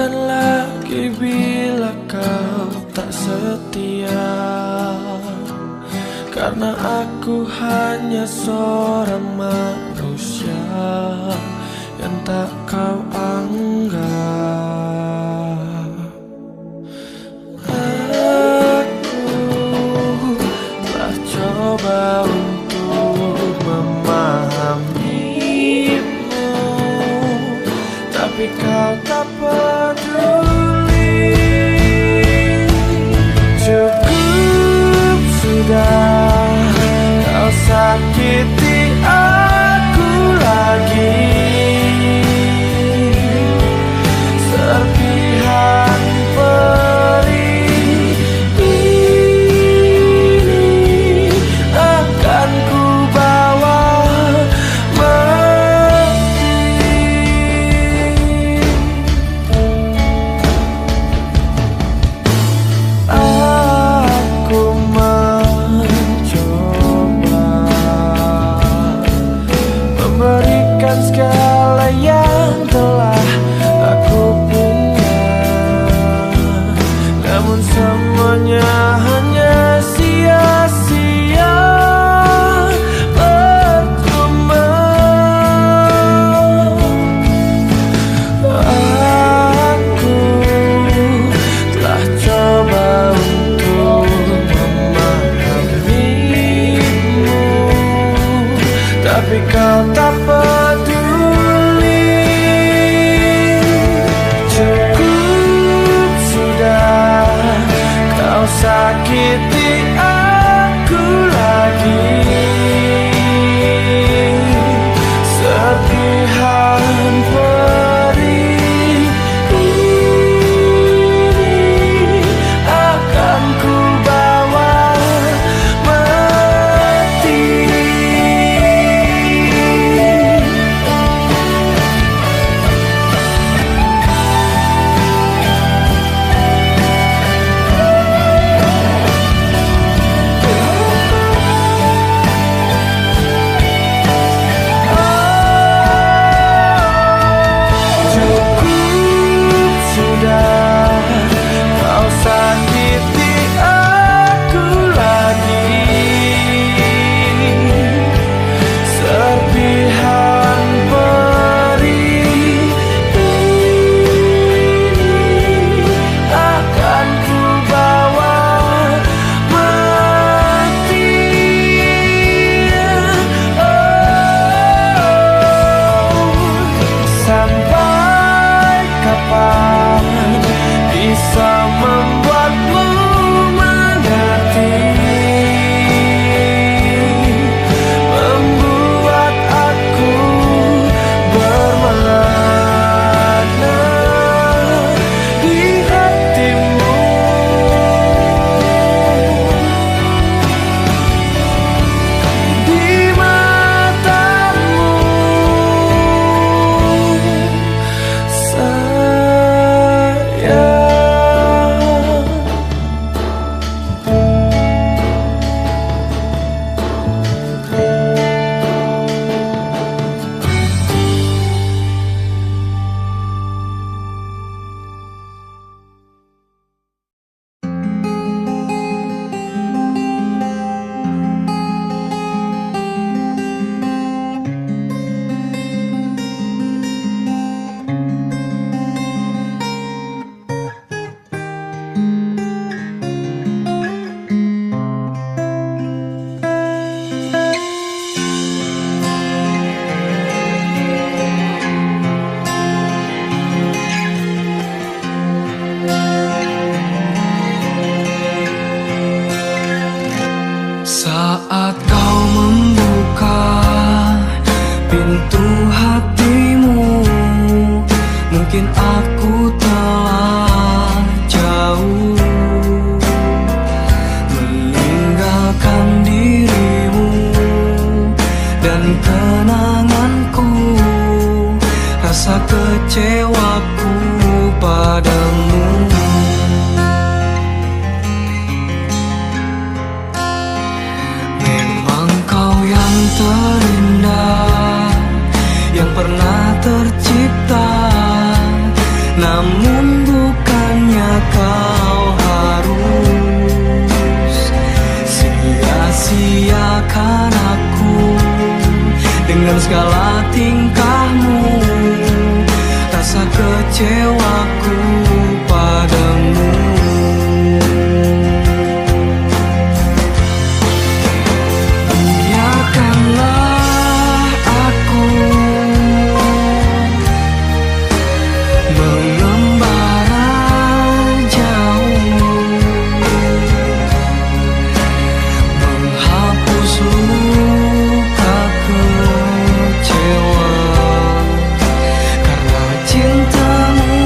akan lagi bila kau tak setia, karena aku hanya seorang manusia yang tak kau anggap. Aku telah coba untuk memahamimu, tapi kau tak peduli. Cukup sudah, kau sakiti aku lagi. Serpihan perih ini akan ku bawa mati. Aku mencoba memberikan segala yang telah aku punya, namun semuanya hanya sia-sia, percuma. Aku telah coba untuk memahamimu, tapi kau tak peduli. Cukup sudah, kau sakiti aku lagi. Serpihan perih ini akan ku bawa mati. Cukup sudah, kau sakiti aku lagi. Serpihan perih ini akan ku bawa mati. Sampai kapan bisa membuatmu mengerti, membuat aku bermakna di hatimu. Di matamu sayang. Saat kau membuka pintu hatimu, mungkin aku telah jauh meninggalkan dirimu dan kenanganku, rasa kecewaku padamu. Terindah yang pernah tercipta, namun tinggalkan aku dengan segala tingkahmu. Rasa kecewaku padamu. Biarkanlah aku mengembara jauh, menghapus luka kecewa karena cintamu.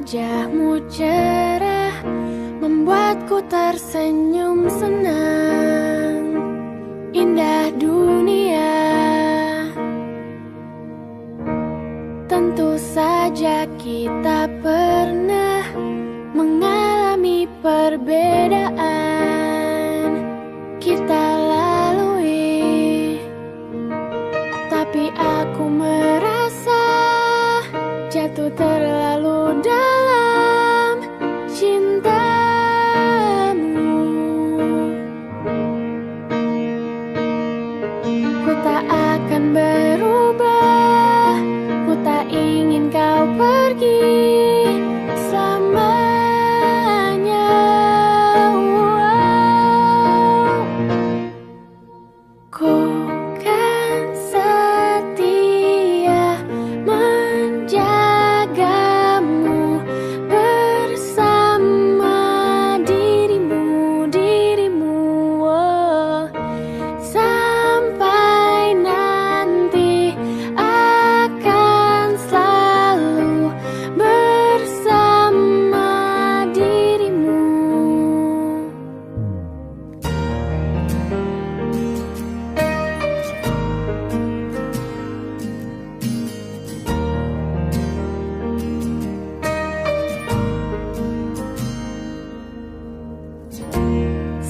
Wajahmu cerah, membuatku tersenyum senang. Indah dunia, tentu saja kita pernah mengalami perbedaan kita lalui, tapi aku merasa jatuh terlalu dalam cintamu. Ku tak akan berubah, ku tak ingin kau pergi selamanya. Ku kan setia menjagamu bersama dirimu, oh. Sampai nanti akan selalu bersama dirimu.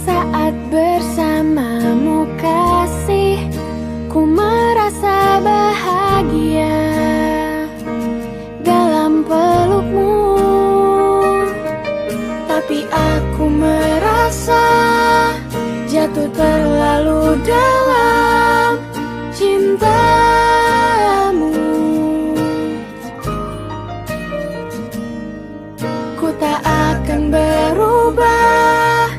Saat bersamamu kasih, ku merasa bahagia dalam pelukmu, tapi aku merasa jatuh terlalu dalam cintamu. Ku tak akan berubah,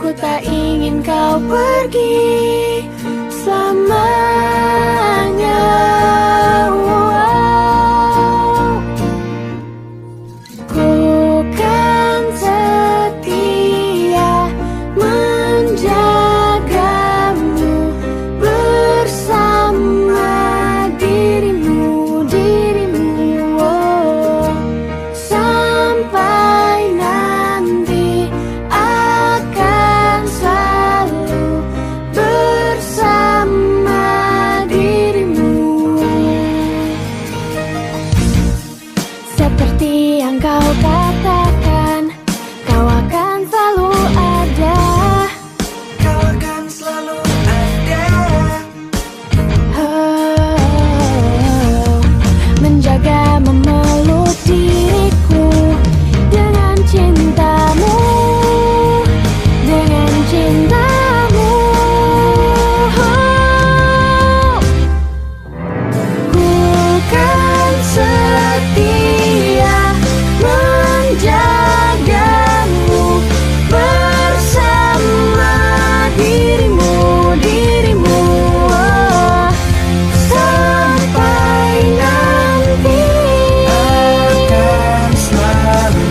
ku tak ingin kau pergi selamanya. Ku kan setia menjagamu bersama dirimu, oh. Sampai nanti akan selalu bersama dirimu. Seperti yang kau katakan, kau akan selalu ada. Kau akan selalu ada. Oh, menjaga memeluk diriku dengan cintamu, dengan cintamu. Oh, ku kan setia menjagamu bersama dirimu, oh. Sampai nanti Akan selalu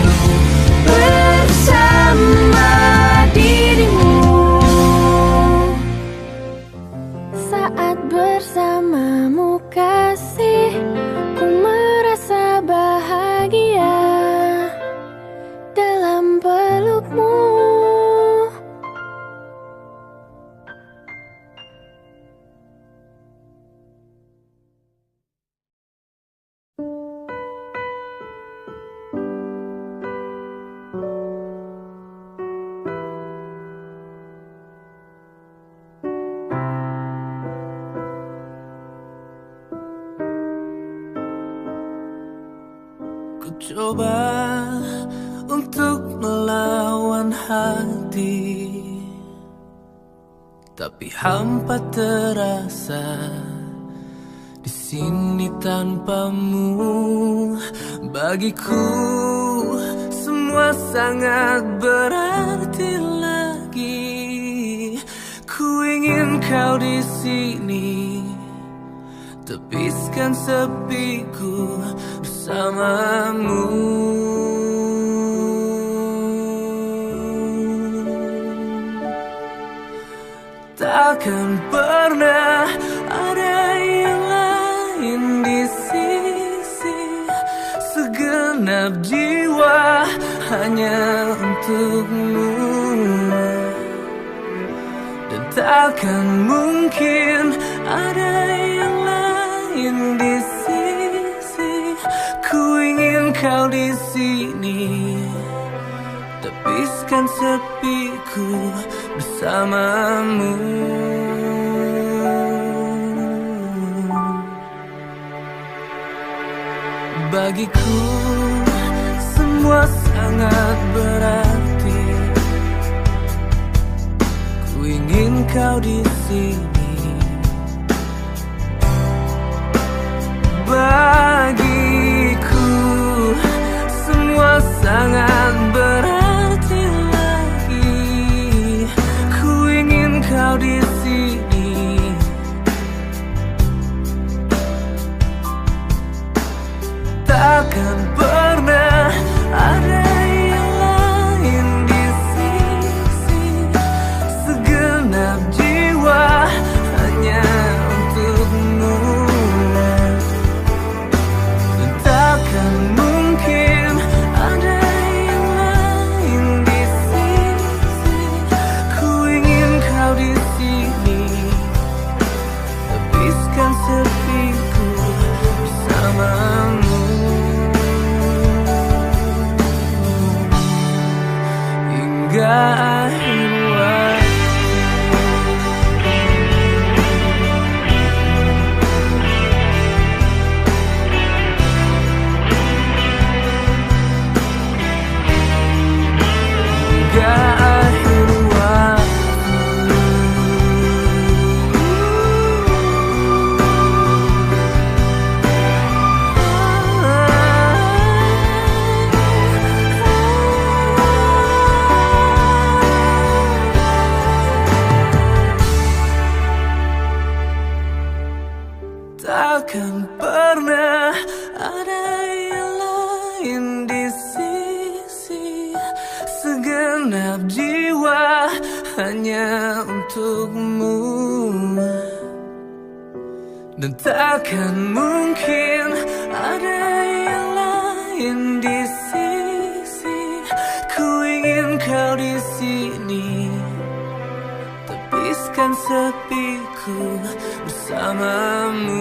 bersama dirimu. Saat bersamamu kasih, ku merasa bahagia dalam pelukmu. Ku coba untuk melawan hati, tapi hampa terasa di sini tanpamu. Bagiku semua sangat berarti lagi. Ku ingin kau di sini, tepiskan sepiku bersamamu. Takkan pernah ada yang lain di sisi. Segenap jiwa hanya untukmu. Dan takkan mungkin ada yang lain di sisi. Ku ingin kau di sini, tepiskan sepiku bersamamu. Bagiku semua sangat berarti. Ku ingin kau di sini. Bagiku semua sangat berarti lagi. Ku ingin kau di sini. Takkan pernah ada yang lain di sisi. Segenap jiwa hanya untukmu. Dan takkan mungkin ada yang lain di sisi. Ku ingin kau di sini, tepiskan sepiku bersamamu. Hingga akhir waktu. Hingga akhir waktu. Takkan pernah ada yang lain di sisi. Segenap jiwa hanya untukmu. Dan takkan mungkin ada yang lain di sisi. Ku ingin kau di sini, tepiskan sepiku bersamamu.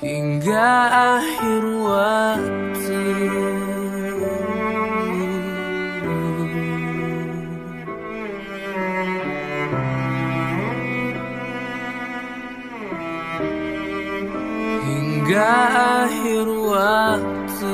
Hingga akhir waktu. Hingga akhir waktu.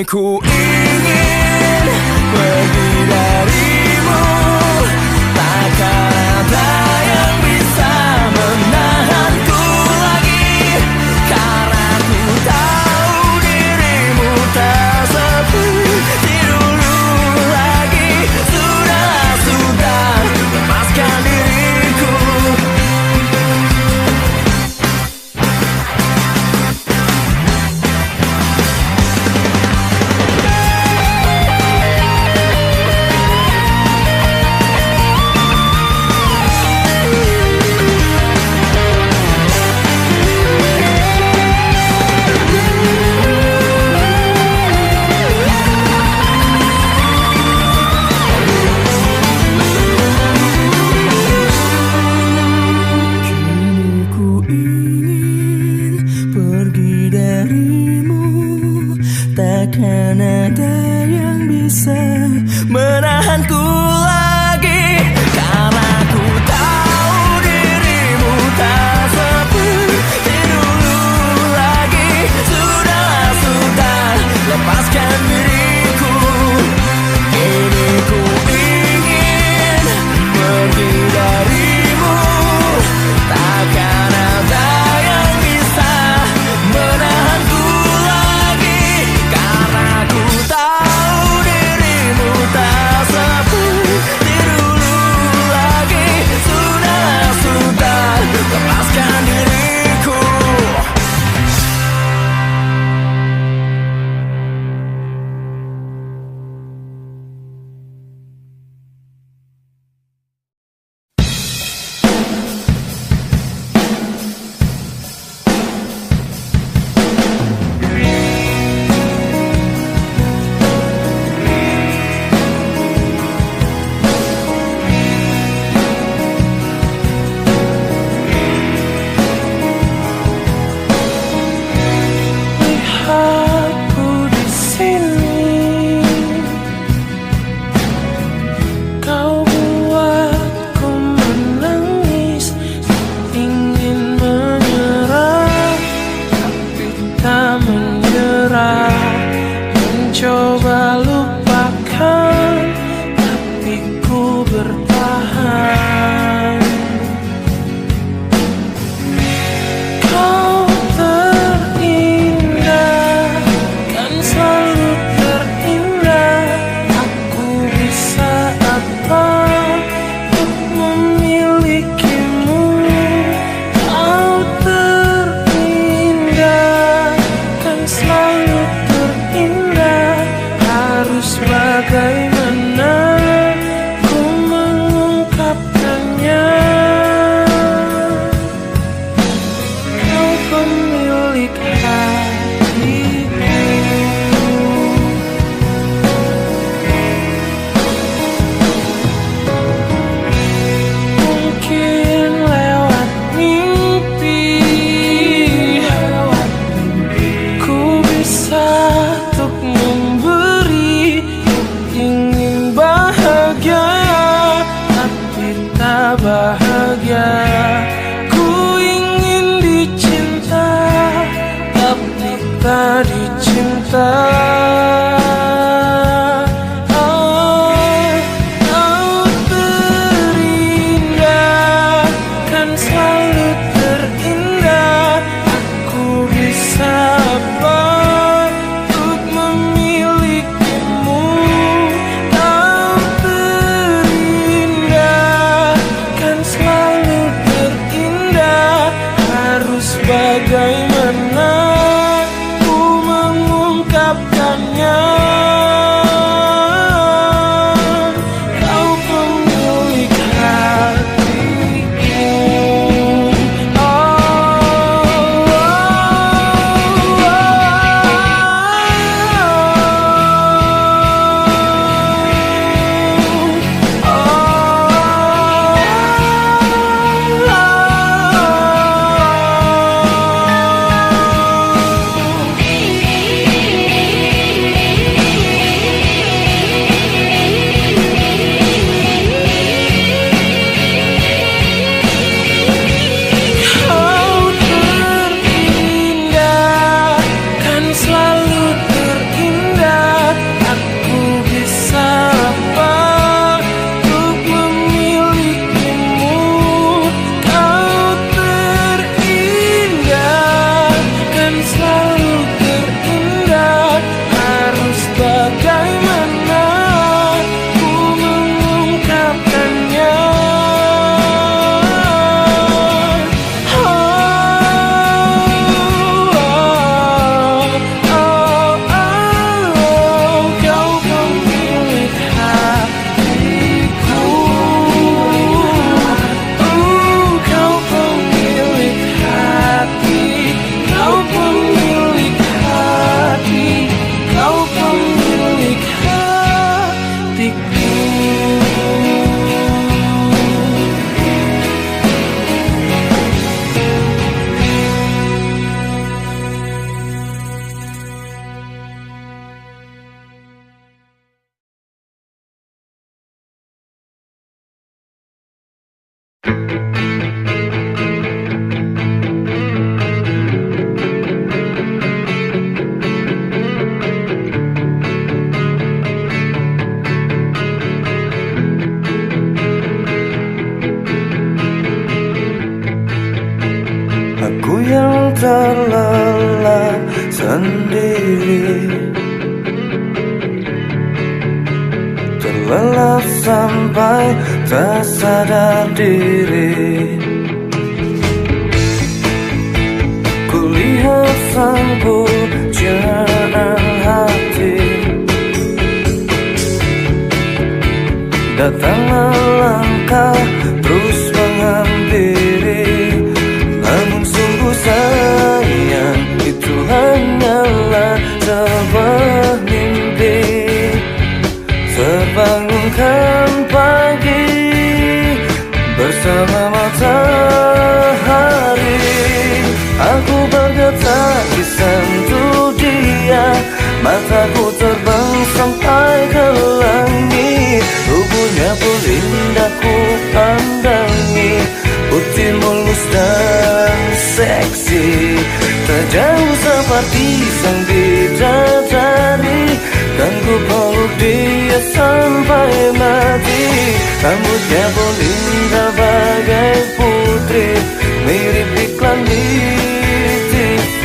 ku ingin pergi darimu, takkan ada yang bisa menahanku lagi, karena ku tahu dirimu tak seperti dulu lagi. Sudah, lepaskan diriku. Takkan ada yang bisa menahanku lagi, karena ku tahu dirimu tak seperti dulu lagi. Sudah, lepaskan diriku. Kini ku ingin pergi darimu, takkan ada yang bisa menahanku lagi, karena ku tahu dirimu tak seperti dulu lagi. Sudah, lepaskan diriku. Lihatku di sini, kau buatku menangis, ingin menyerah, tapi tak menyerah. Mencoba lupakan, tapi ku bertahan. Kau terindah, kan selalu terindah. Aku bisa apa untuk memilikimu? Kau terindah, kan selalu terindah. Harus bagaimana ku mengungkapkannya? Kau pemilik hatiku. Mungkin lewat mimpi, ku bisa untuk memberi. Ingin bahagia, tapi tak bahagia. Ku ingin dicinta, tapi tak dicinta. Kau terindah, kan selalu terindah. Aku bisa apa untuk memilikimu? Kau terindah, kan selalu terindah. Harus bagaimana ku mengungkapkannya? Kau pemilik hatiku. Aku yang terlelap sendiri, terlelap sampai tak sadar diri. Kulihat sang pujaan hati, datanglah langkah terus menghampiri. Namun sungguh sayang, itu hanyalah sebuah mimpi. Terbangunkan pagi bersama matahari, aku bergetar di sentuh dia. Mataku terbang sampai ke langit, tubuhnya pun indah ku pandangi. Putih mulus dan seksi, tak jauh seperti sang bidadari. Kan ku peluk dia sampai mati. Rambutnya pun indah bagai putri, mirip iklan di TV.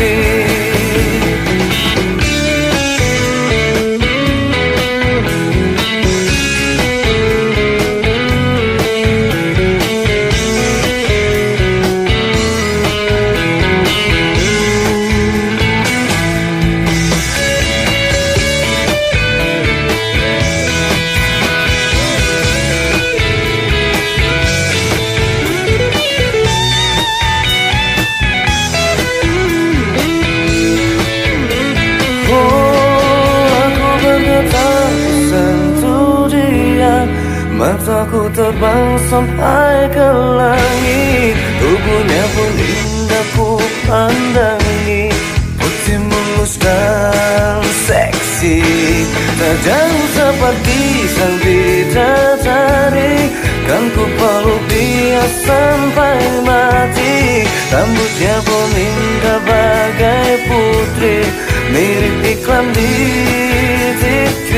Mataku terbang sampai ke langit, tubuhnya pun indah ku pandangi. Putih mulus dan seksi, tak jauh seperti sang bidadari. Kan ku peluk dia sampai mati. Rambutnya pun indah bagai putri, mirip iklan di TV.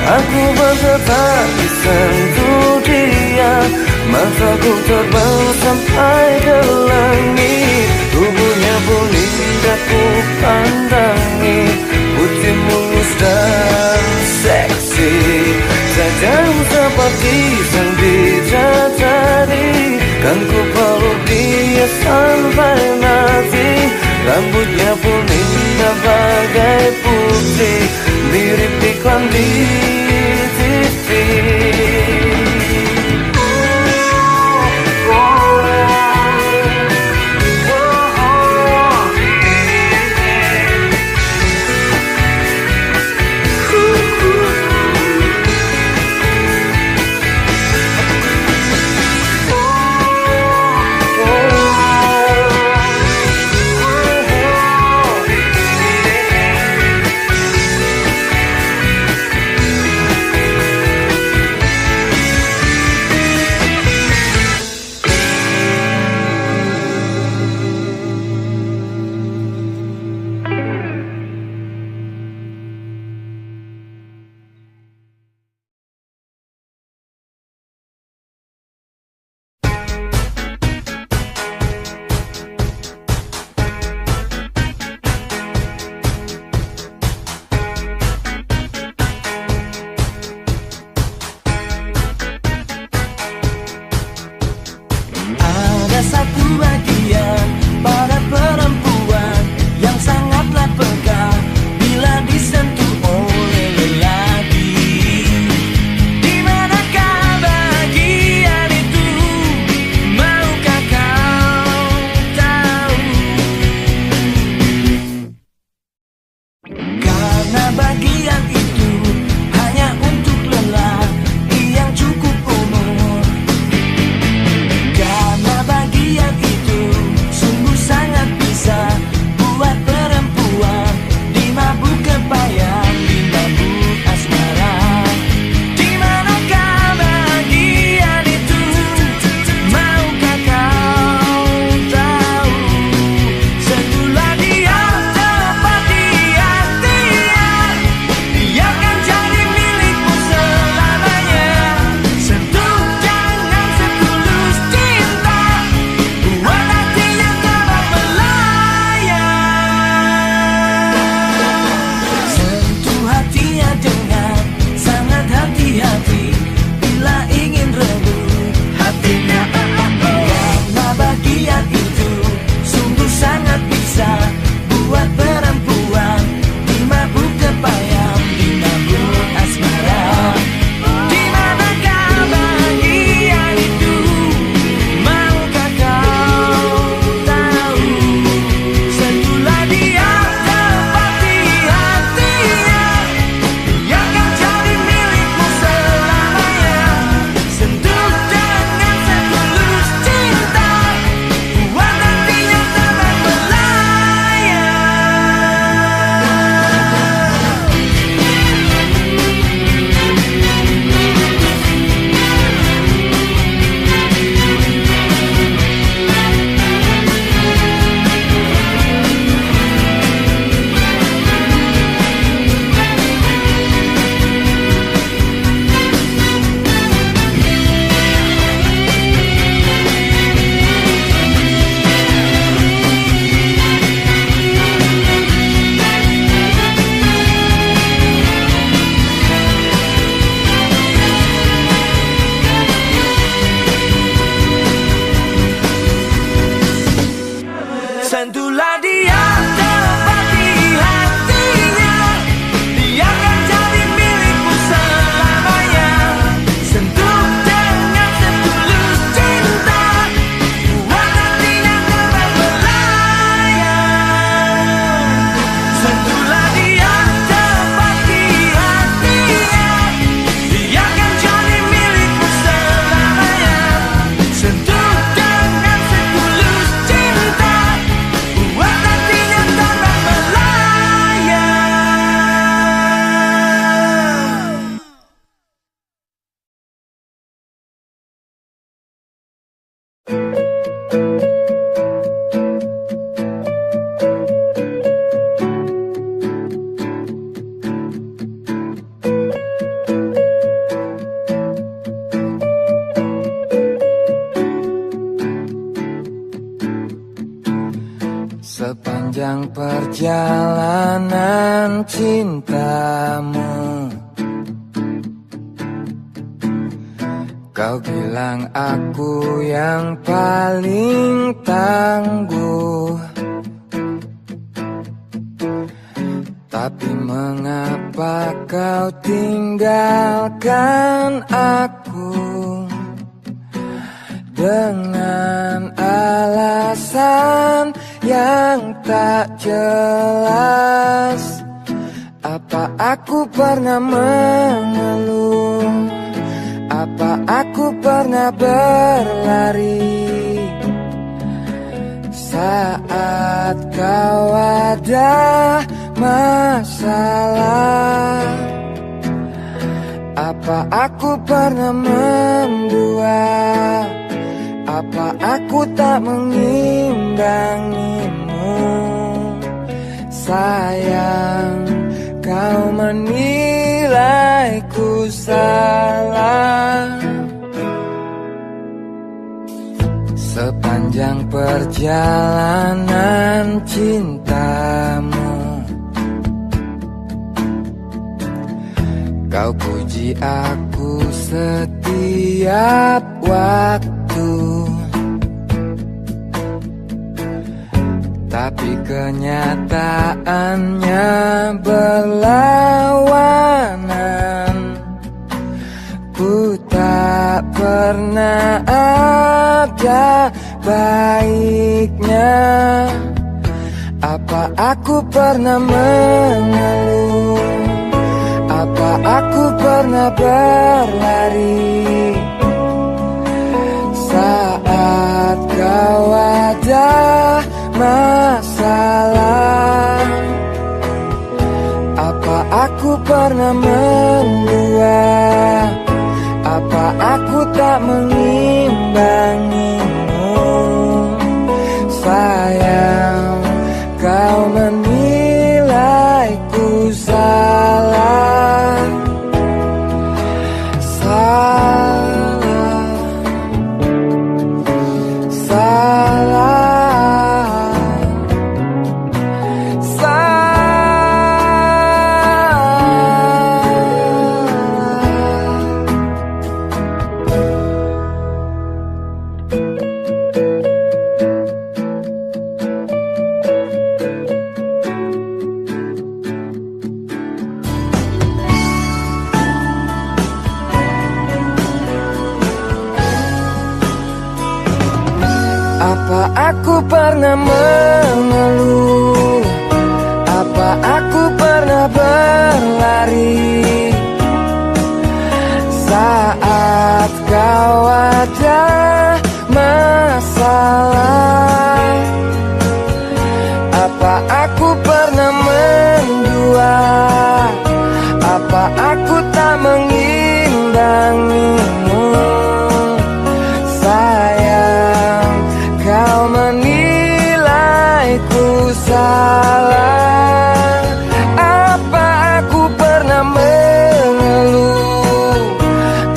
Aku bergetar di sentuh dia. Mataku terbang sampai ke langit, tubuhnya pun indah ku pandangi. Putih mulus dan seksi, tak jauh seperti sang bidadari. Kan ku peluk dia sampai mati. Rambutnya pun indah bagai putri, mirip iklan di TV. bisa buat perempuan dimabuk kepayang, dimabuk asmara. Di manakah bahagia itu? Maukah kau tahu? Sentuhlah dia tepat di hatinya, yang kan jadi milikmu selamanya. Sentuh dengan setulus cinta, buat hatinya terbang melayang. Sentuhlah dia tepat di hatinya, dia kan jadi milikmu selamanya. Sentuh dengan setulus cinta, buat hatinya terbang melayang. Sentuhlah dia tepat di hatinya, dia kan jadi milikmu selamanya. Sentuh dengan setulus cinta, buat hatinya terbang melayang. Sepanjang perjalanan cintamu, kau bilang aku yang paling tangguh. Tapi mengapa kau tinggalkan aku dengan alasan yang tak jelas? Apa aku pernah mengeluh? Apa aku pernah berlari saat kau ada masalah? Apa aku pernah mendua? Apa aku tak mengimbangimu? Sayang, kau menilaiku salah. Sepanjang perjalanan cintamu, kau puji aku setiap waktu, tapi kenyataannya berlawanan. Ku tak pernah ada baiknya. Apa aku pernah mengeluh? Apa aku pernah berlari saat kau ada masalah? Apa aku pernah mendua? Apa aku tak mengimbangimu? Sayang, kau menilaiku salah. Salah, salah, salah. pernah mengeluh? Apa aku pernah berlari saat kau ada masalah? Apa aku pernah mendua? Apa aku tak mengimbangimu? Sayang, kau menilaiku salah. Apa aku pernah mengeluh?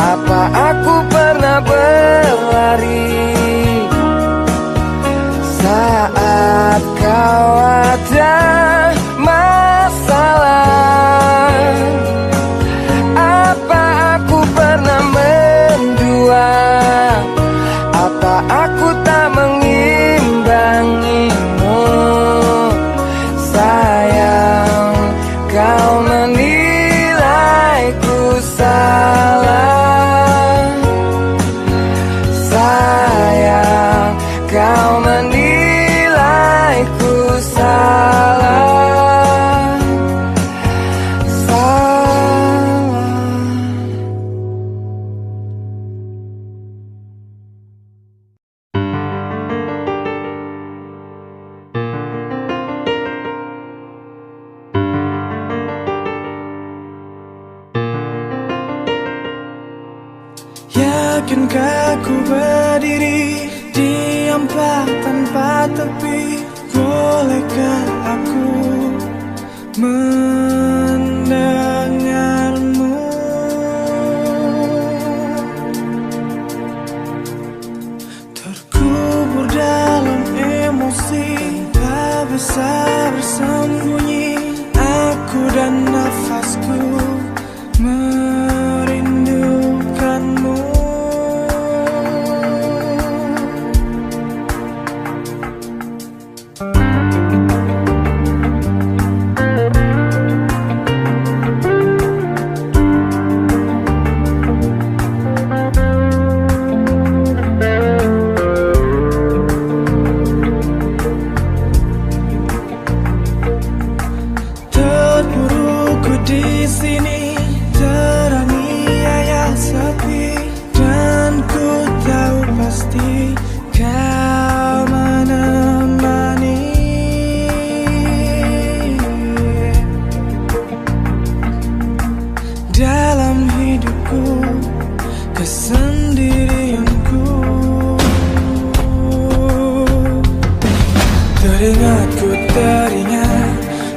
Apa aku pernah berlari saat kau ada masalah? Apa aku pernah mendua? Apa aku tak mengimbangimu? Sayang, kau menilaiku salah. Sayang, kau menilaiku salah. Salah. Yakinkah ku berdiri diam tanpa tepi? Bolehkah aku mendengarmu? Terkubur dalam emosi, tak bisa bersembunyi. Aku dan nafasku merindukanmu. Terpuruku di sini, teraniaya sepi, dan ku tahu pasti kau menemani. Dalam hidupku, kesendirianku, teringat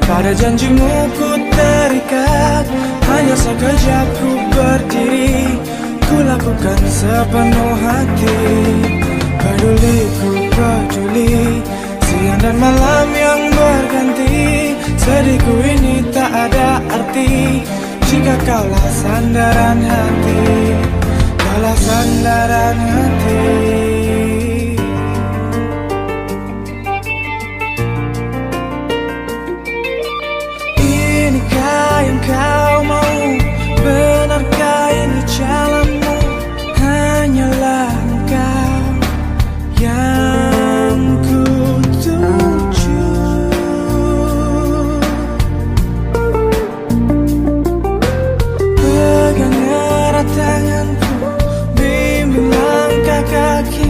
pada janjimu ku terikat. Hanya sekejap ku berdiri, ku lakukan sepenuh hati. Peduli, siang dan malam yang berganti. Sedihku ini tak ada arti jika kaulah sandaran hati, kaulah sandaran hati. Inikah yang kau mau? Benarkah ini jalanmu? Hanyalah engkau yang ku tuju. Pegang erat tanganku, bimbing langkah kaki.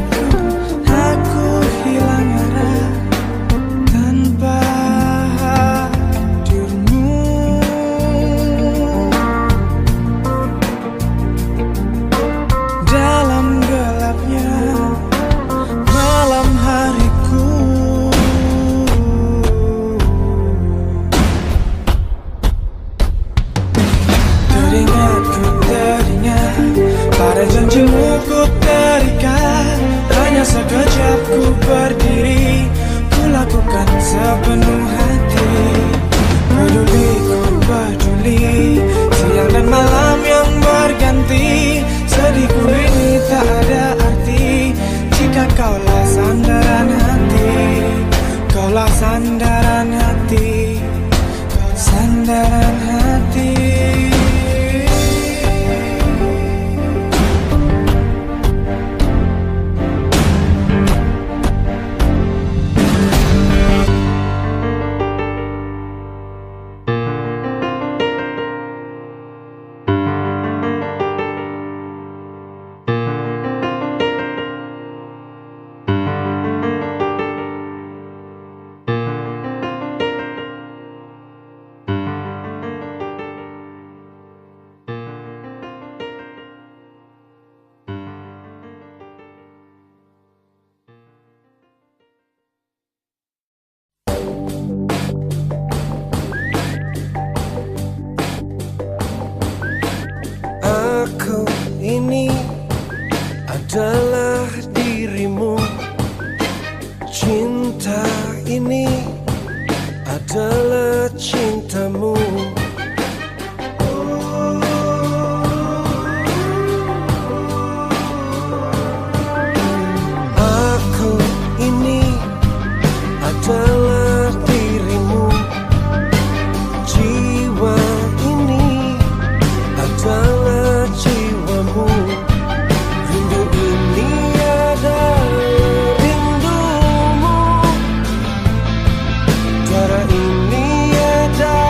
cinta ini adalah cintamu. Aku ini adalah dirimu. Jiwa ini adalah jiwamu. Rindu ini adalah rindumu. Darah ini adalah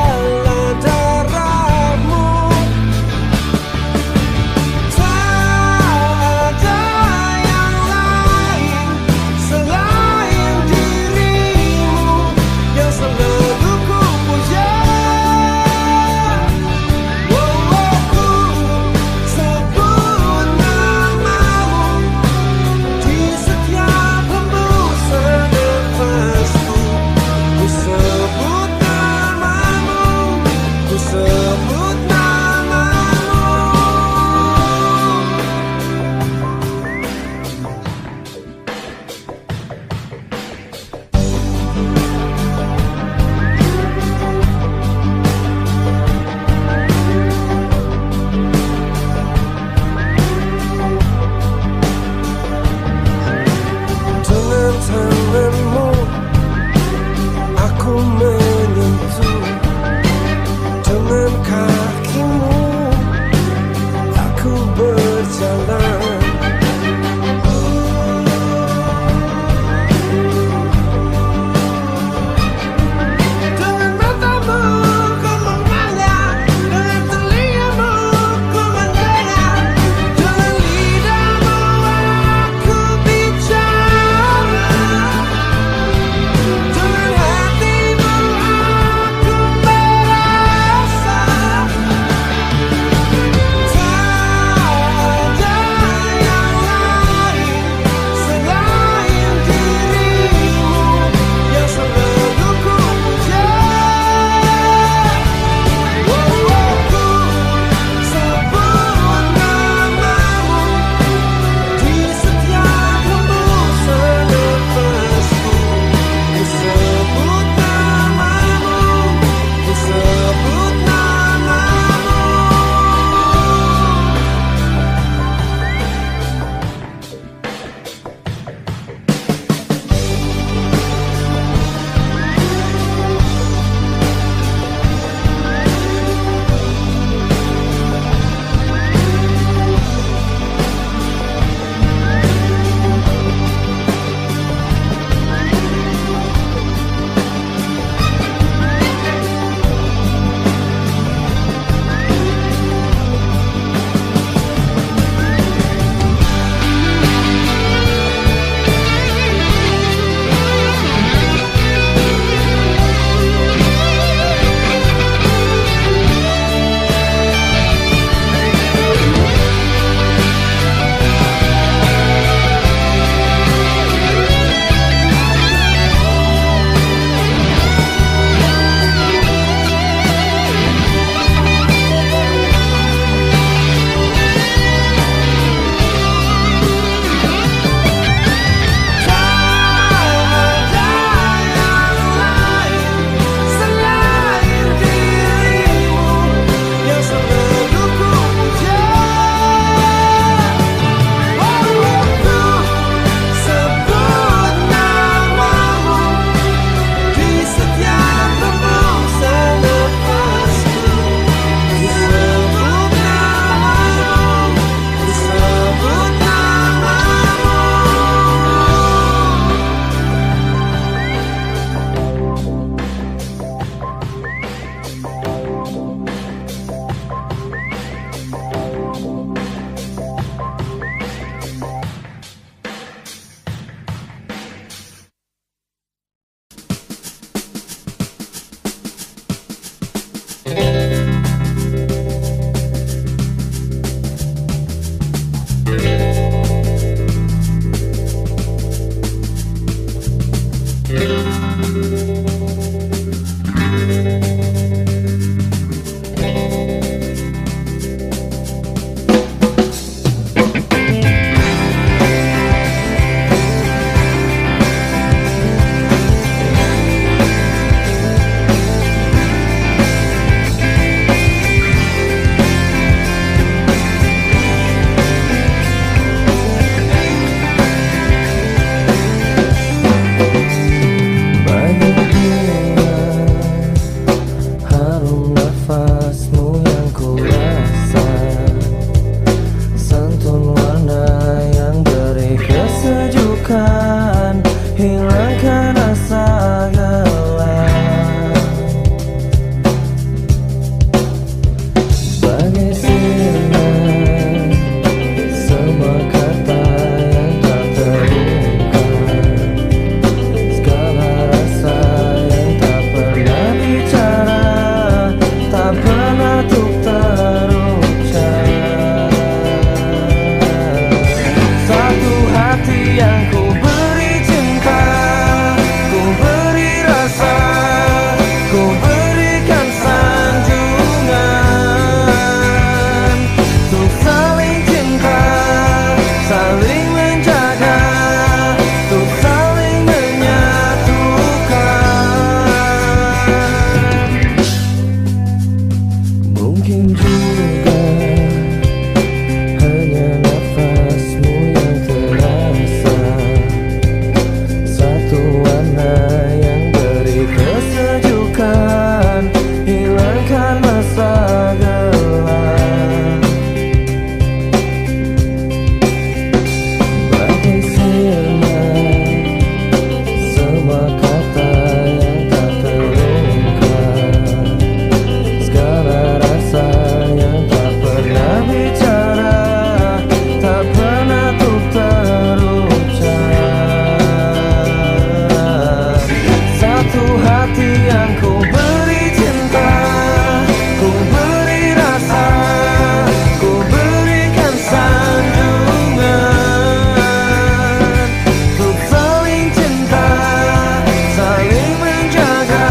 saling menjaga,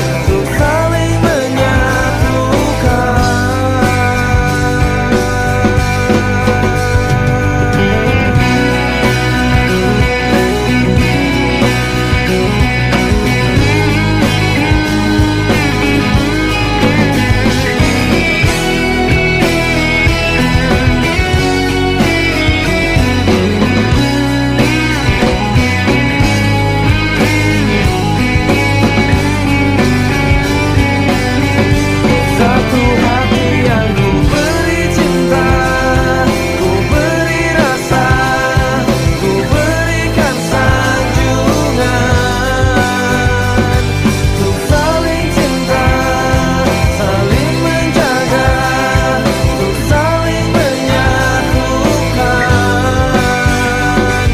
untuk saling menyatukan. Satu hati yang ku beri cinta, ku beri rasa, ku berikan sanjungan, untuk saling cinta, saling menjaga, untuk saling menyatukan.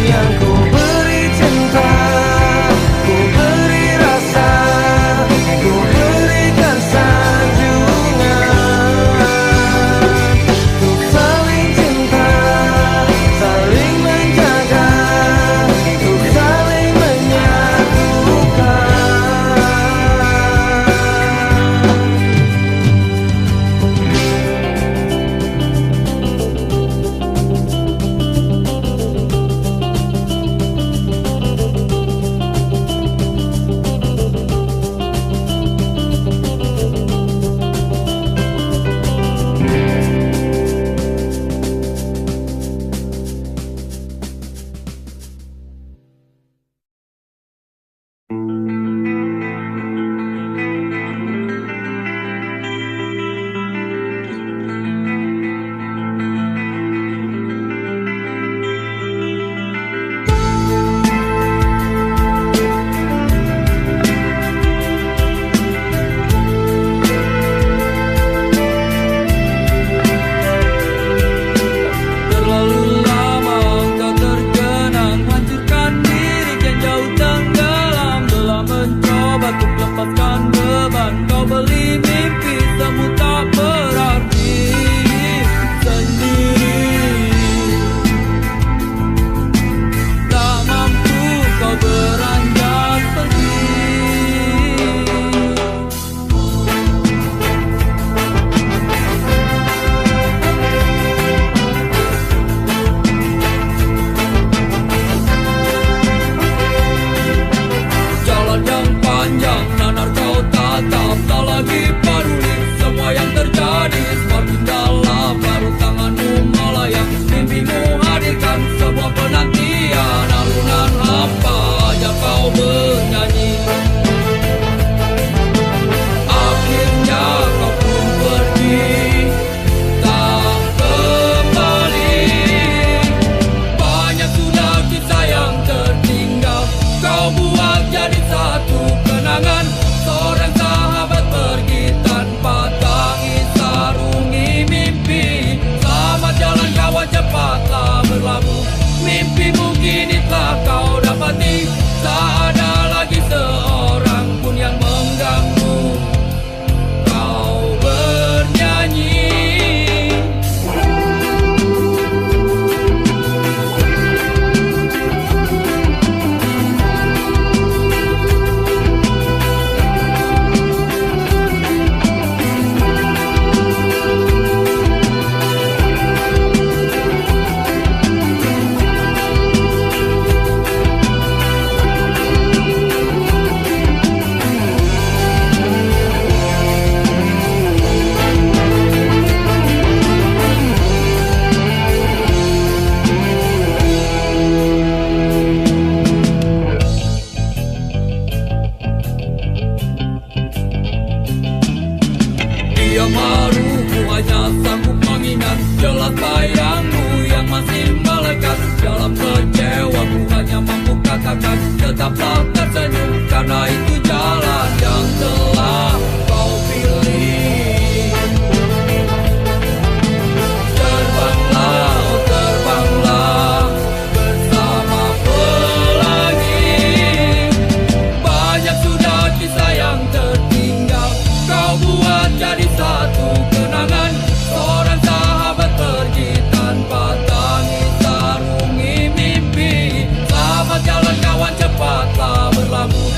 Yang ku beri cinta, ku beri rasa, ku berikan sanjungan, untuk saling cinta, saling menjaga, untuk saling menyatukan. Terlalu lama engkau terkenang, hancurkan diri kian jauh tenggelam. Telah mencoba untuk lepaskan beban, kau beli mimpi semu tak berarti sendiri. Tak mampu kau beranjak pergi. Jalan yang panjang nanar kau tatap, tak lagi peduli semua yang terjadi. Semakin dalam larut tanganmu melayang, mimpimu hadirkan sebuah penantian. Alunan hampa aja kau bernyanyi, akhirnya kau pun pergi, tak kembali. Banyak sudah kisah yang tertinggal, kau buat jadi satu kenangan. Seorang sahabat pergi tanpa tangis sarungi mimpi. Selamat jalan kawan, cepatlah berlabuh, mimpimu kini telah kau dapati. Tak ada lagi seorang pun yang mengganggu kau bernyanyi. Dia maruku hanya sanggup mengingat jelas bayangmu yang masih melekat. Dalam kecewaku hanya mampu katakan tetaplah tersenyum, karena itu jalan yang telah kau pilih. Terbanglah, oh terbanglah bersama pelangi. Banyak sudah kisah yang tertinggal, kau buat jadi satu kenangan. Seorang sahabat pergi tanpa tangis sarungi mimpi. Selamat jalan kawan, cepatlah berlabuh,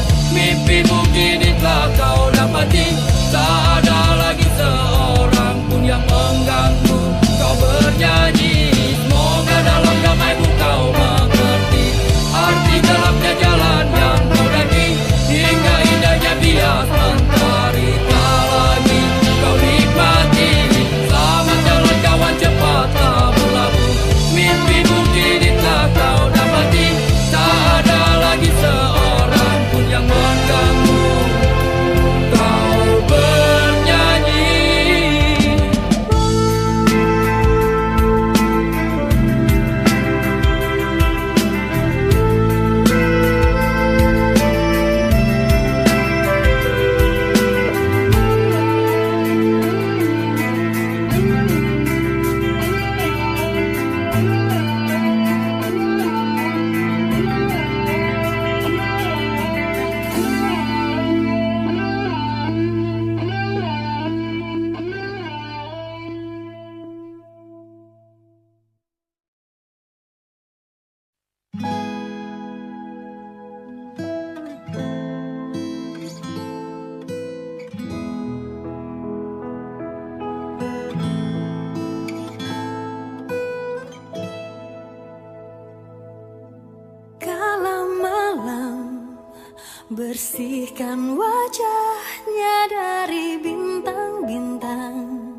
bersihkan wajahnya dari bintang-bintang,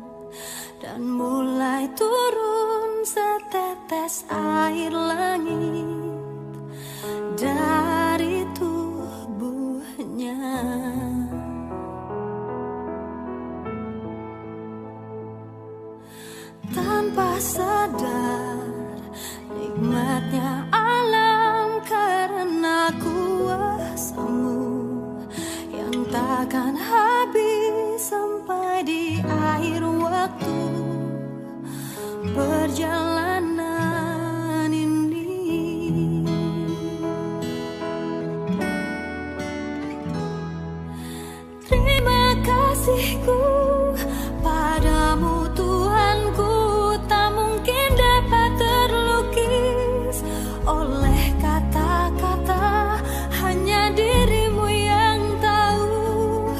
dan mulai turun setetes air langit dari tubuhnya. Tanpa sadar nikmatnya alam karena kuasamu yang takkan habis sampai di akhir waktu perjalanan ini. Terima kasihku padamu Tuhanku, tak mungkin dapat terlukis oleh kata-kata, hanya dirimu yang tahu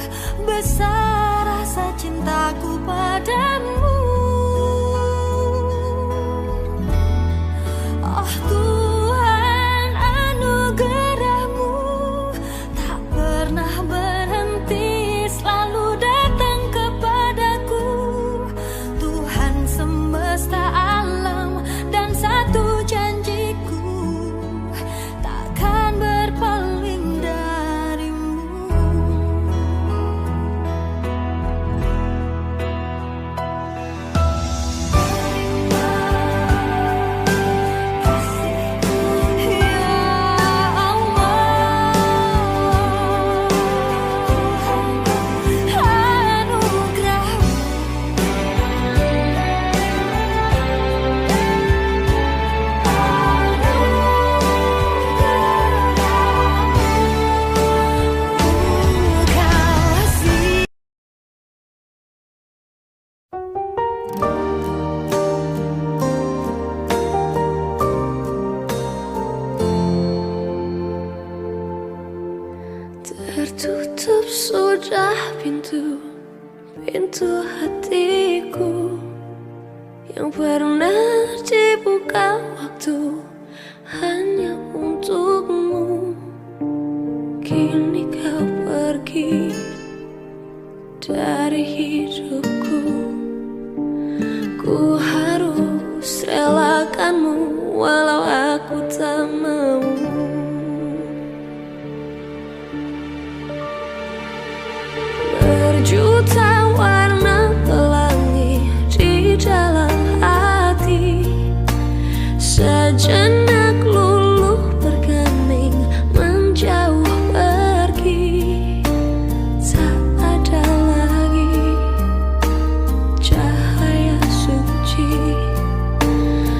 besar rasa cintaku padamu. Oh Tuhan, anugerahmu tak pernah berhenti, selalu datang kepadaku. Tuhan semesta alam, dan satu janjiku takkan berpaling darimu. Tertutup sudah pintu hatiku yang pernah dibuka waktu hanya untukmu. Kini kau pergi dari hidupku, ku harus relakanmu walau aku tak mau. Berjuta warna pelangi di dalam hati, sejenak luluh bergeming menjauh pergi. Tak ada lagi cahaya suci,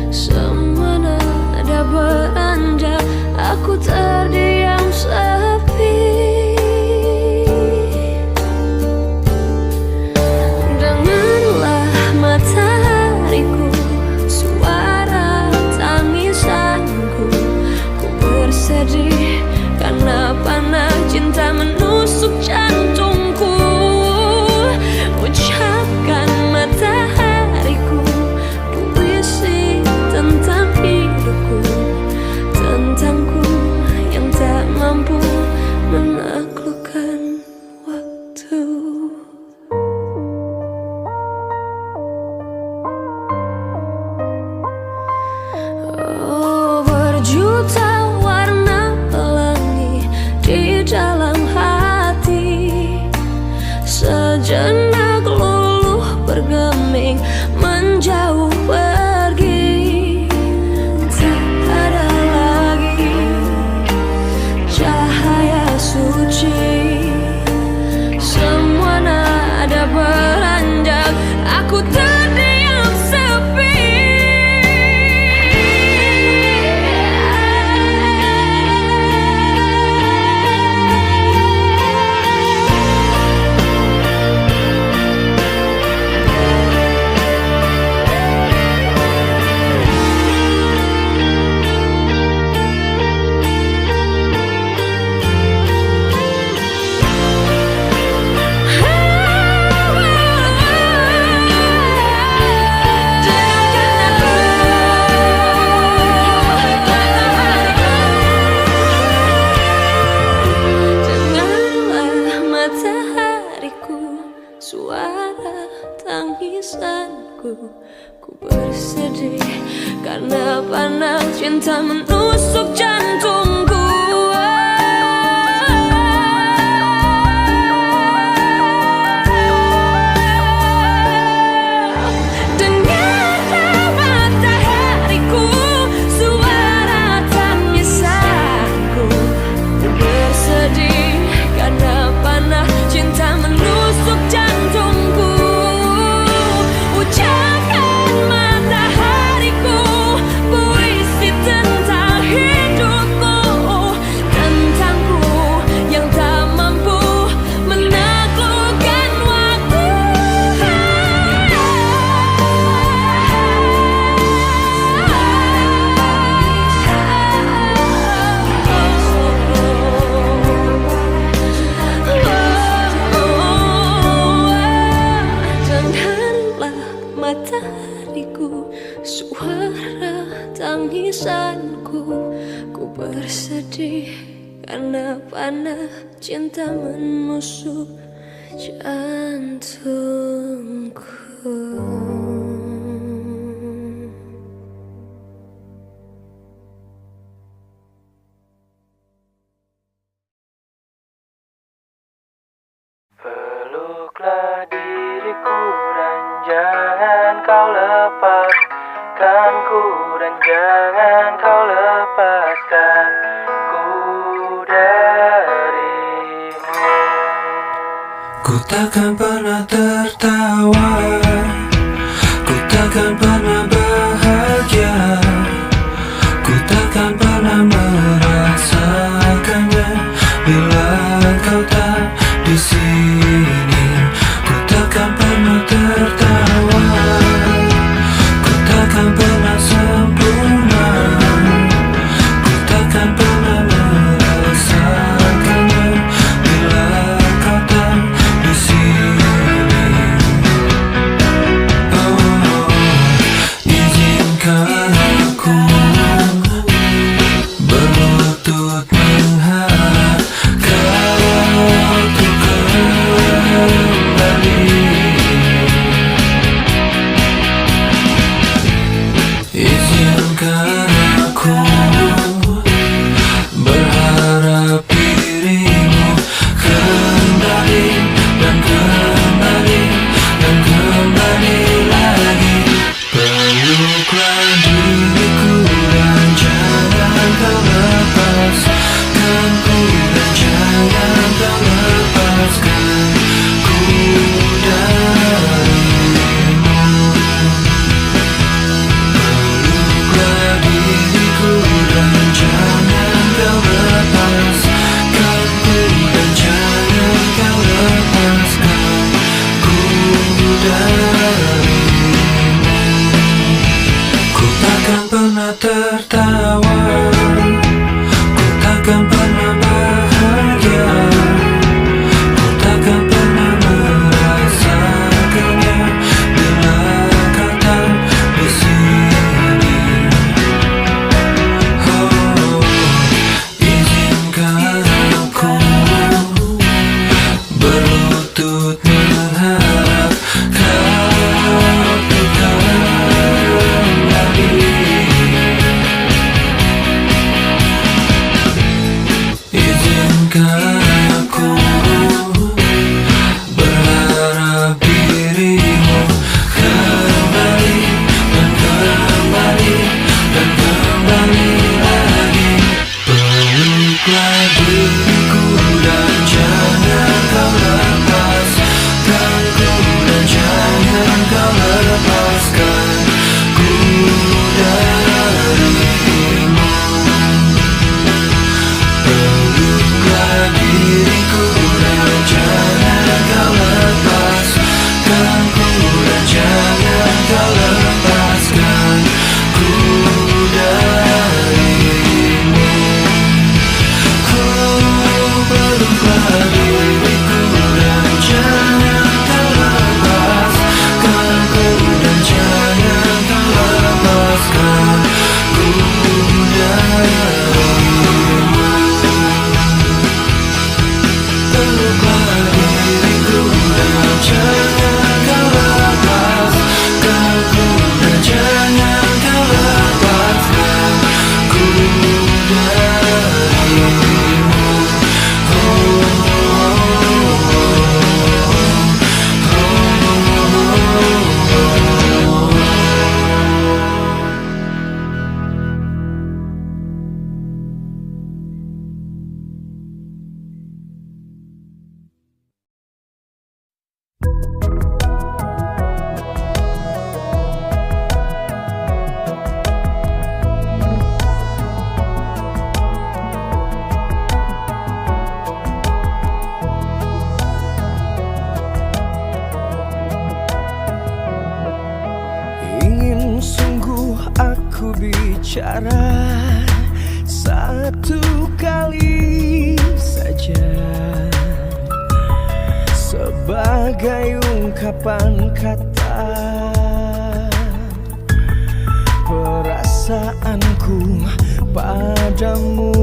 semua nada beranjak, aku terdiam sepi. lisanku. Ku bersedih karena panas cinta menusuk jantungku. Suara tangisanku, ku bersedih karena panah cinta menusuk jantungku. Peluklah diriku dan jangan kau lepaskanku, dan jangan kau lepaskanku darimu. Ku takkan pernah tertawa, ku takkan pernah bahagia, ku takkan pernah merasakannya bila kau tak di sini. Ku takkan pernah tertawa, ku takkan pernah sempurna, ku takkan pernah merasakannya bila kau tak di sini. Oh, izinkan aku berlutut menghadap kau untuk bicara satu kali saja sebagai ungkapan kata perasaanku padamu.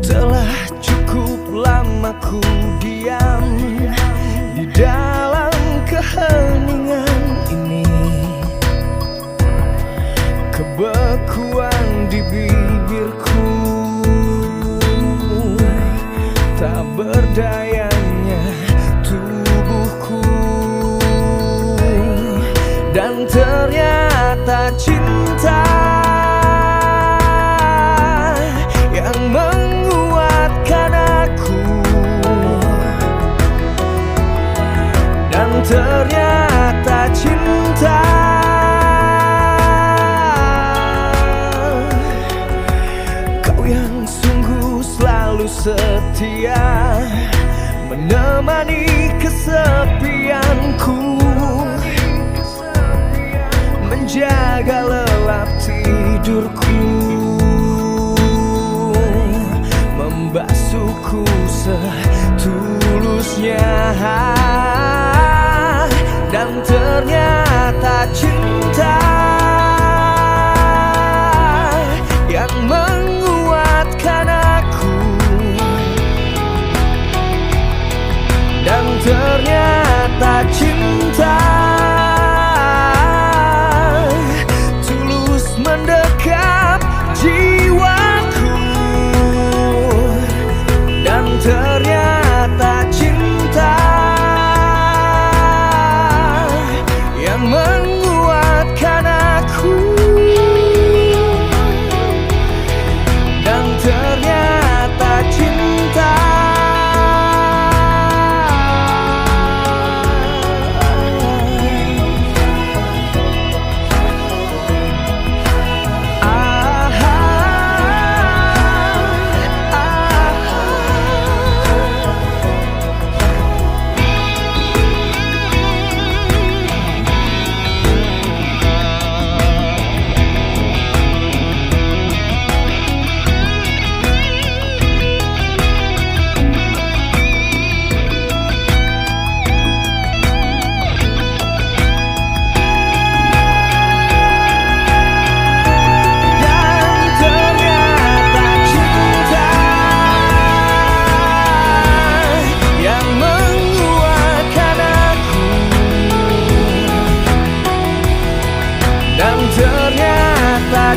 Telah cukup lama ku diam di dalam keheningan ini, kebekuan di bibirku, tak berdayanya tubuhku. Dan ternyata cinta yang menguatkan aku. Dan ternyata cinta kau yang sungguh selalu setia menemani kesepianku, menjaga lelap tidurku, membasuhku setulusnya. Dan ternyata cinta yang menguatkan aku. Dan ternyata cinta tulus mendekap jiwaku. Dan ternyata cinta yang menguatkan aku. Dan ternyata cinta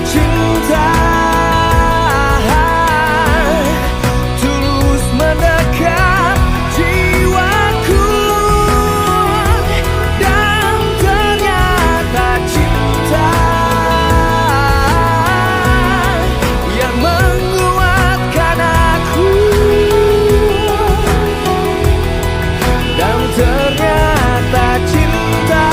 cinta tulus mendekap jiwaku. Dan ternyata cinta yang menguatkan aku. Dan ternyata cinta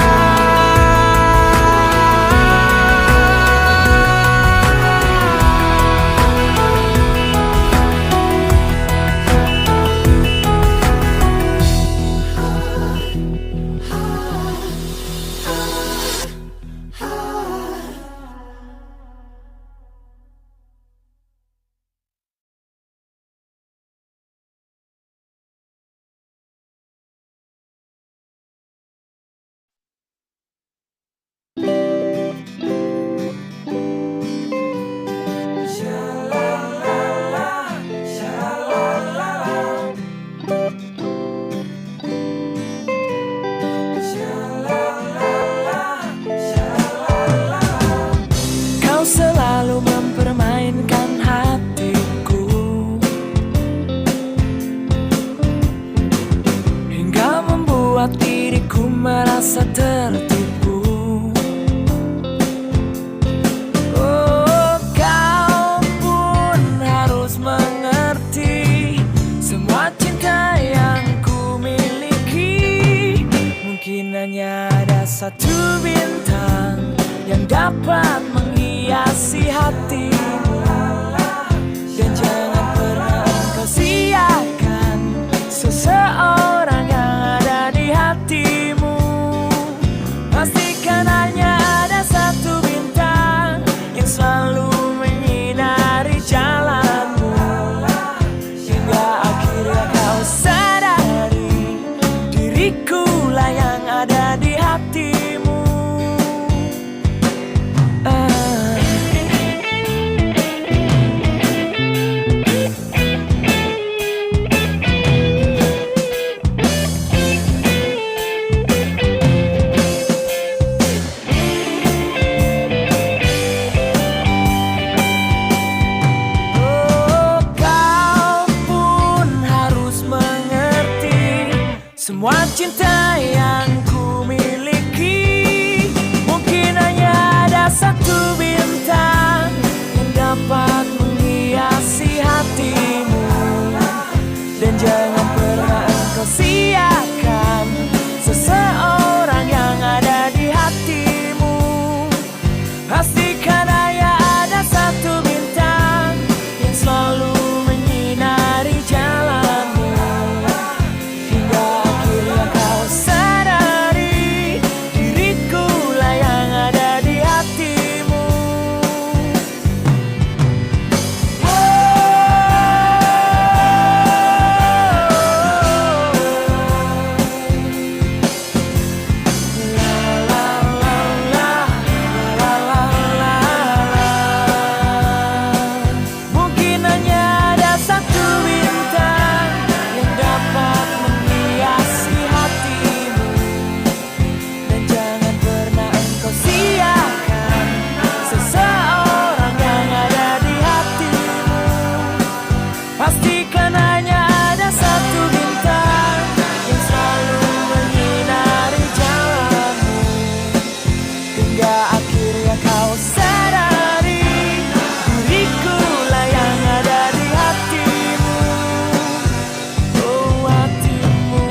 merasa tertipu. Oh, kau pun harus mengerti semua cinta yang ku miliki mungkin hanya ada satu bintang yang dapat menghiasi hatimu. Dan jangan pernah kau sia-siakan seseorang yang ada di hatimu. Pastikan aja cinta yang ku miliki. Mungkin hanya ada satu bintang yang dapat menghiasi hatimu. Dan jangan pernah engkau siakan seseorang yang ada di hatimu. Pastikan hanya ada satu bintang yang selalu menyinari jalanmu. Hingga akhirnya kau sadari diriku lah yang ada di hatimu. Mungkin hanya ada satu bintang yang dapat menghiasi hatimu. Dan jangan pernah engkau siakan seseorang yang ada di hatimu. Pastikan hanya ada satu bintang yang selalu menyinari jalanmu. Hingga akhirnya kau sadari diriku lah yang ada di hatimu. Oh, hatimu.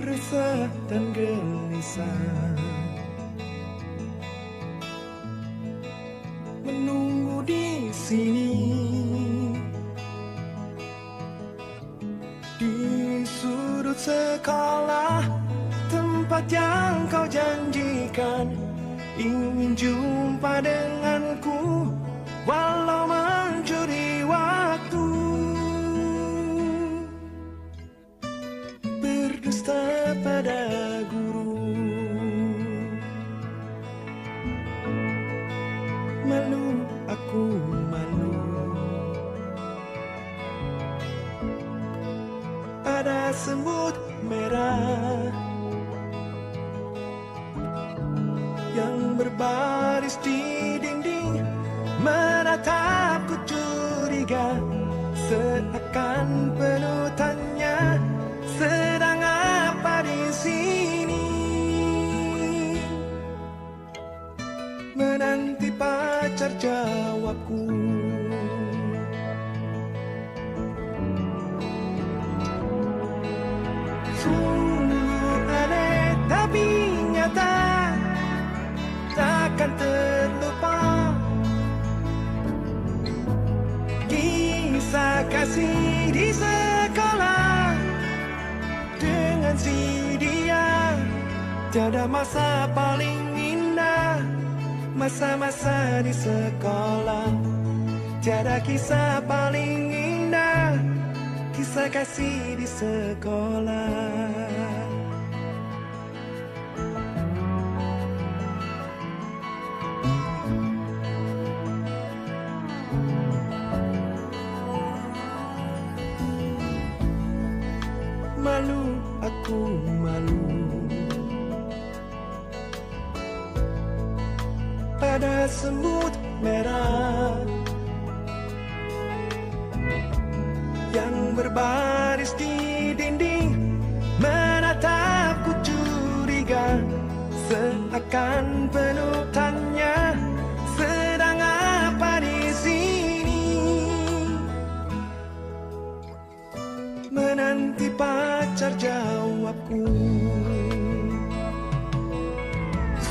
Resah dan gelisah menunggu di sini, di sudut sekolah, tempat yang kau janjikan. Ingin jumpa denganku walau mencuri waktu. Berdusta pada guru, malu aku malu. Ada semut merah yang berbaris di dinding, menatapku curiga, seakan penuh tanya, sedang apa di sini? Menanti pacar jawabku. Sungguh aneh tapi nyata, takkan terlupa. Kisah kasih di sekolah dengan si dia. Tiada masa paling indah, masa-masa di sekolah. Tiada kisah paling indah, kisah kasih di sekolah. Malu aku malu. Pada semut merah yang berbaris di dinding, menatapku curiga, seakan penuh tanya, sedang apa di sini? Menanti pacar jawabku.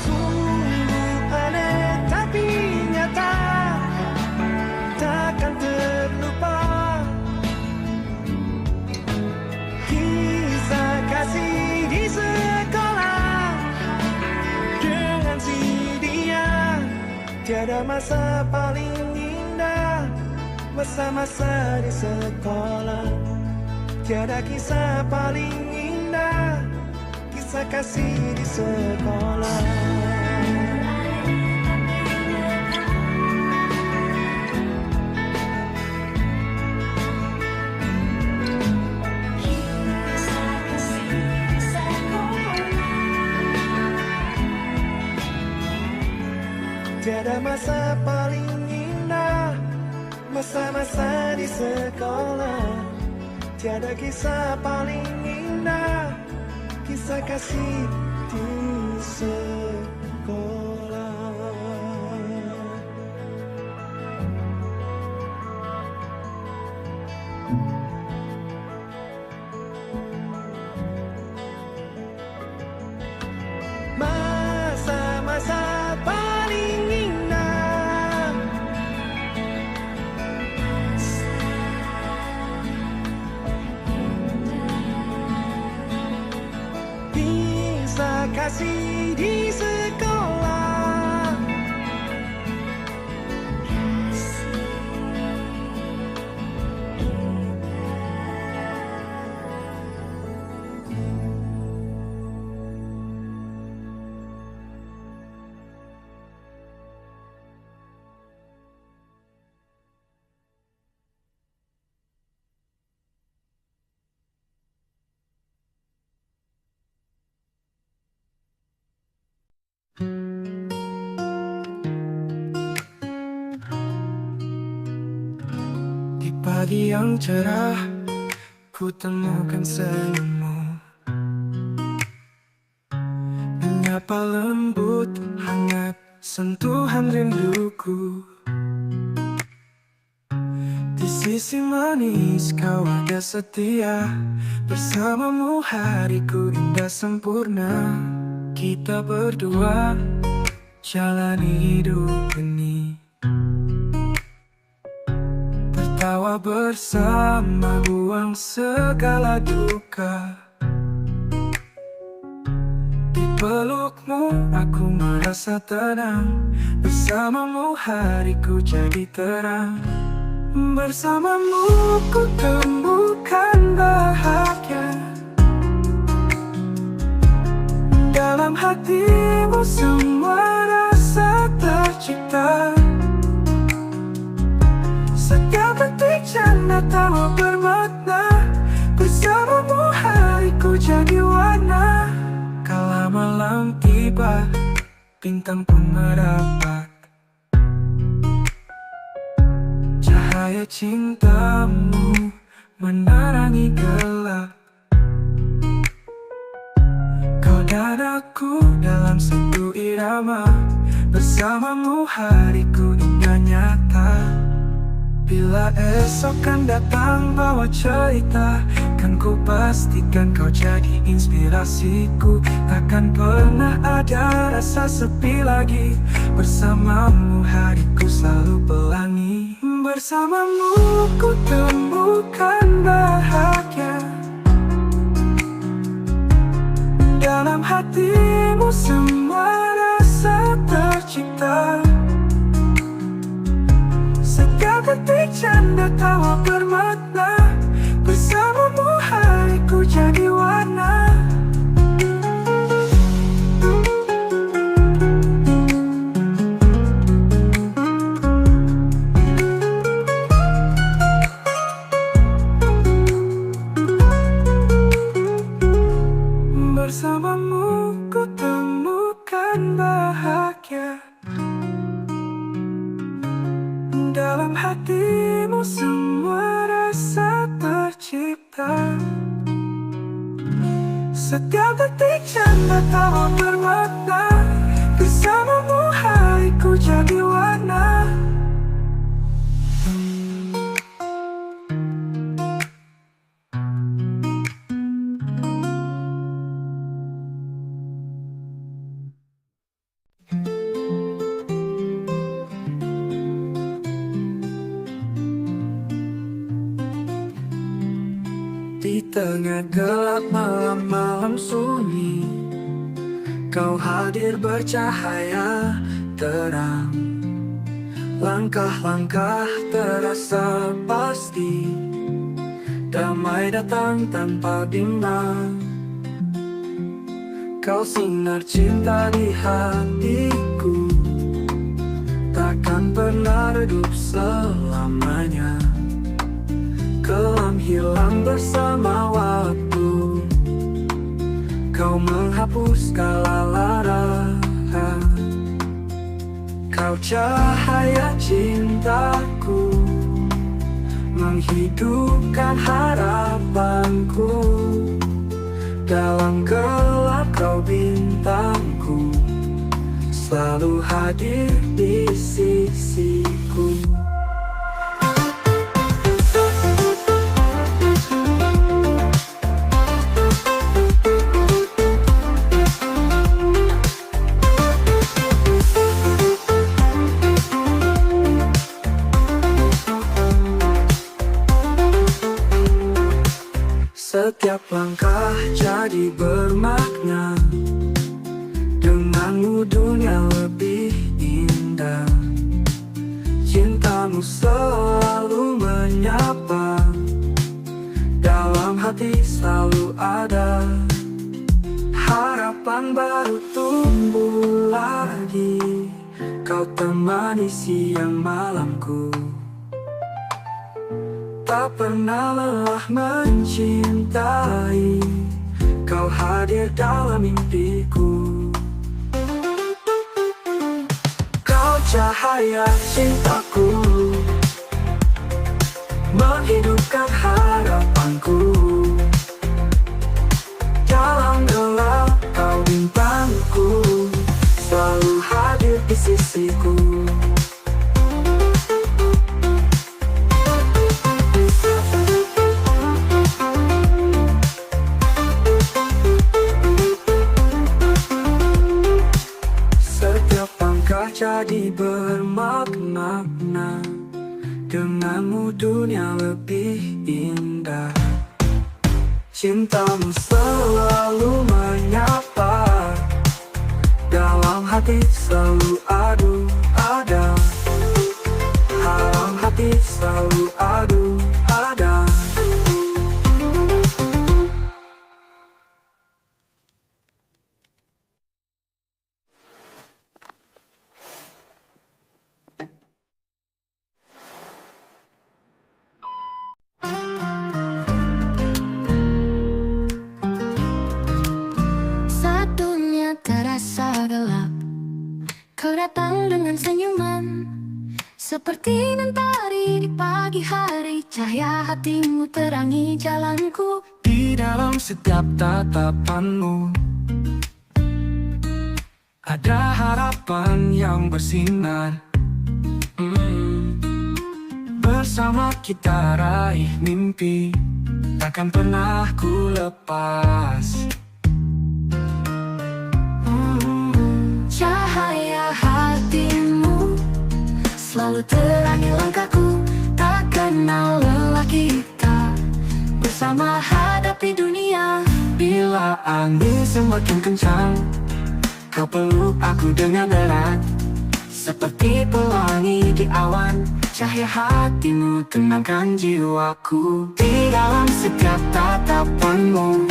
Sungguh aneh tapi nyata, takkan terlupa. Kisah kasih di sekolah dengan si dia. masa paling indah, masa-masa di sekolah. Tiada kisah paling indah, kisah kasih di sekolah. Tiada masa paling indah, masa-masa di sekolah. Tiada kisah paling indah, kisah kasih di sekolah. Masa-masa paling indah, kisah kasih di sekolah. Di pagi yang cerah, ku temukan senyummu, menyapa lembut, hangat, sentuhan rinduku. Di sisi manis kau ada setia, bersamamu hariku indah sempurna. Kita berdua jalani hidup ini, tertawa bersama, buang segala duka. Di pelukmu aku merasa tenang, bersamamu hariku jadi terang. Bersamamu ku temukan bahagia, dalam hatimu semua rasa tercipta. Setiap detik canda tawa bermakna, bersamamu hariku jadi warna. Kala malam tiba, bintang pun merapat, cahaya cintamu menerangi gelap. Kau dan aku dalam satu irama, bersamamu hariku indah nyata. Bila esok kan datang bawa cerita, kan ku pastikan kau jadi inspirasiku. Takkan pernah ada rasa sepi lagi, bersamamu hariku selalu pelangi. Bersamamu ku temukan bahagia, dalam hatimu semua rasa tercipta. Setiap detik canda tawa bermakna, bersamamu hariku jadi warna. Bersamamu ku temukan bahagia, dalam hatimu semua rasa tercipta. Setiap detik canda tawa bermakna, bersamamu hariku jadi warna. Di tengah gelap malam-malam sunyi, kau hadir bercahaya terang. Langkah-langkah terasa pasti, damai datang tanpa bimbang. Kau sinar cinta di hatiku, takkan pernah redup selamanya. Kelam hilang bersama waktu, kau menghapus segala lara. Kau cahaya cintaku, menghidupkan harapanku. Dalam gelap kau bintangku, selalu hadir di sisiku. Setiap langkah jadi bermakna, denganmu dunia lebih indah. Cintamu selalu menyapa, dalam hati selalu ada. Harapan baru tumbuh lagi, kau temani siang malamku. Tak pernah lelah mencintai, kau hadir dalam mimpiku. Kau cahaya cintaku, menghidupkan harapanku. Dalam gelap kau bintangku, selalu hadir di sisiku. Jadi bermakna, denganmu dunia lebih indah. Cintamu selalu menyapa, dalam hati selalu ada. Dalam hati selalu ada. Terasa gelap, kau datang dengan senyuman, seperti mentari di pagi hari. Cahaya hatimu terangi jalanku. Di dalam setiap tatapanmu ada harapan yang bersinar. Bersama kita raih mimpi, takkan pernah ku lepas. Cahaya hatimu selalu terangi langkahku, tak kenal lelah kita, bersama hadapi dunia. Bila angin semakin kencang, kau peluk aku dengan erat, seperti pelangi di awan. Cahaya hatimu tenangkan jiwaku. Di dalam setiap tatapanmu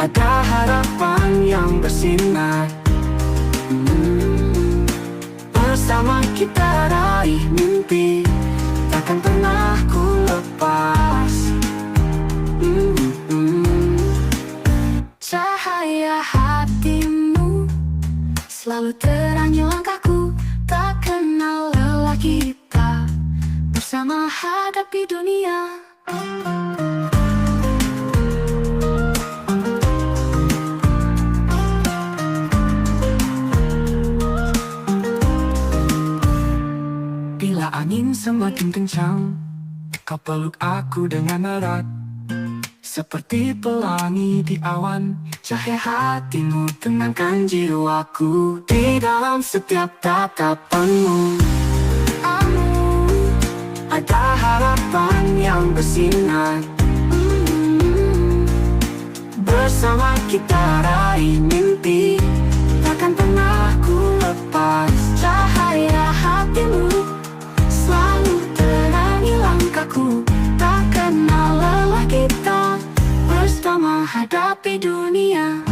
ada harapan yang bersinar. Bersama kita raih mimpi, takkan pernah ku lepas. Cahaya hatimu selalu terangi langkahku, tak kenal lelah kita, bersama hadapi dunia. Bila angin semakin kencang, kau peluk aku dengan erat, seperti pelangi di awan. Cahaya hatimu tenangkan jiwaku. Di dalam setiap tatapanmu ada harapan yang bersinar. Bersama kita raih mimpi, takkan pernah ku lepas. Cahaya menghadapi dunia.